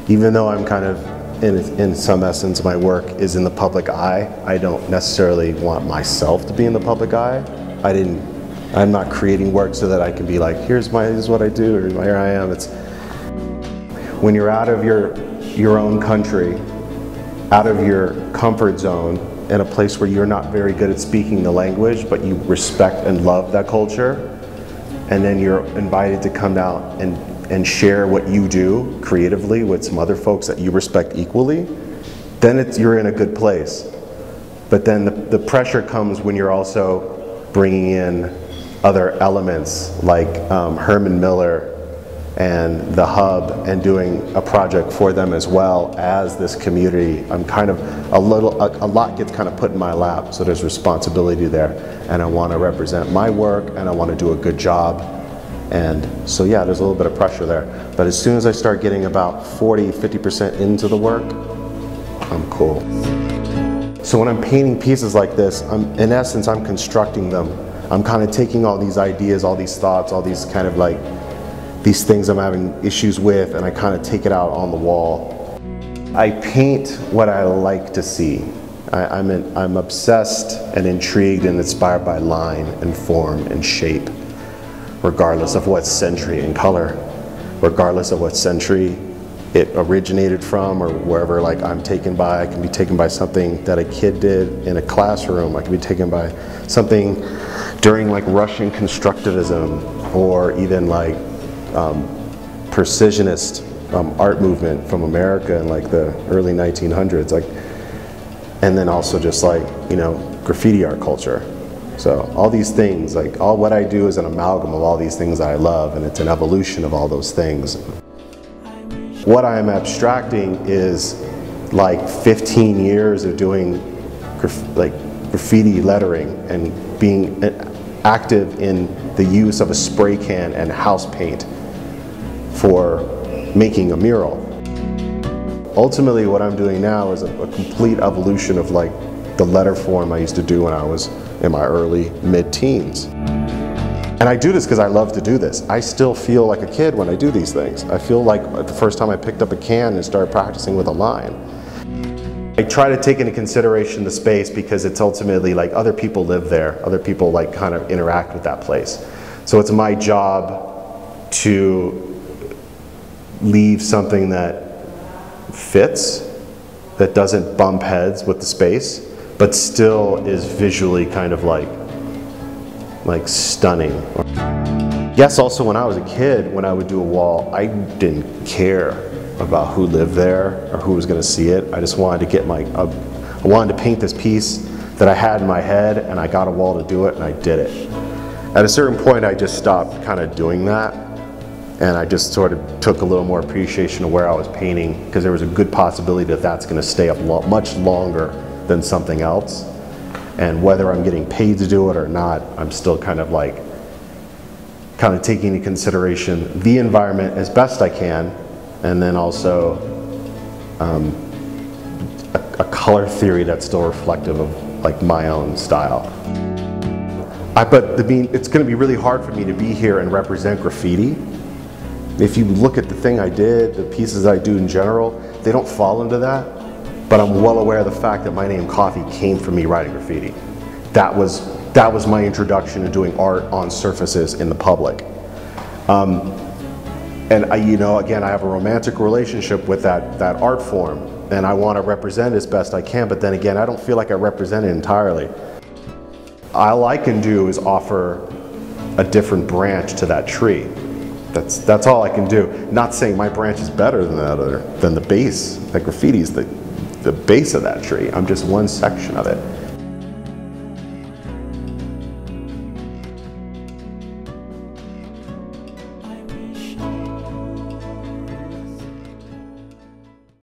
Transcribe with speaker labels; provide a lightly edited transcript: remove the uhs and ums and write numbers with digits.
Speaker 1: even though I'm kind of, in some essence, my work is in the public eye, I don't necessarily want myself to be in the public eye. I'm not creating work so that I can be like, here's what I do, or here I am. It's when you're out of your own country, out of your comfort zone, in a place where you're not very good at speaking the language, but you respect and love that culture, and then you're invited to come out and share what you do creatively with some other folks that you respect equally, then you're in a good place. But then the pressure comes when you're also bringing in other elements like Herman Miller and the Hub, and doing a project for them as well as this community. I'm kind of a lot gets kind of put in my lap, so there's responsibility there, and I want to represent my work and I want to do a good job. And so yeah, there's a little bit of pressure there. But as soon as I start getting about 40–50% into the work, I'm cool. So when I'm painting pieces like this, in essence, I'm constructing them. I'm kind of taking all these ideas, all these thoughts, all these kind of like, these things I'm having issues with, and I kind of take it out on the wall. I paint what I like to see. I'm obsessed and intrigued and inspired by line and form and shape, regardless of what century and color, regardless of what century it originated from or wherever like I'm taken by. I can be taken by something that a kid did in a classroom. I can be taken by something during like Russian constructivism, or even like precisionist art movement from America in like the early 1900s, like, and then also just like, you know, graffiti art culture. So all these things, like what I do is an amalgam of all these things that I love, and it's an evolution of all those things. What I am abstracting is like 15 years of doing graffiti lettering and being active in the use of a spray can and house paint for making a mural. Ultimately, what I'm doing now is a complete evolution of like the letter form I used to do when I was in my early mid-teens. And I do this because I love to do this. I still feel like a kid when I do these things. I feel like the first time I picked up a can and started practicing with a line. I try to take into consideration the space because it's ultimately like other people live there. Other people like kind of interact with that place. So it's my job to leave something that fits, that doesn't bump heads with the space, but still is visually kind of like stunning. Yes, also when I was a kid, when I would do a wall, I didn't care about who lived there or who was going to see it. I just wanted to get I wanted to paint this piece that I had in my head, and I got a wall to do it, and I did it. At a certain point, I just stopped kind of doing that, and I just sort of took a little more appreciation of where I was painting, because there was a good possibility that that's going to stay up much longer than something else. And whether I'm getting paid to do it or not, I'm still kind of taking into consideration the environment as best I can, and then also a color theory that's still reflective of like my own style. But it's going to be really hard for me to be here and represent graffiti. If you look at the thing I did, the pieces I do in general, they don't fall into that. But I'm well aware of the fact that my name Kofie came from me writing graffiti. That was my introduction to doing art on surfaces in the public. And you know, again, I have a romantic relationship with that art form, and I want to represent it as best I can, but then again, I don't feel like I represent it entirely. All I can do is offer a different branch to that tree. That's all I can do. Not saying my branch is better than the base. That graffiti is the base of that tree. I'm just one section of it.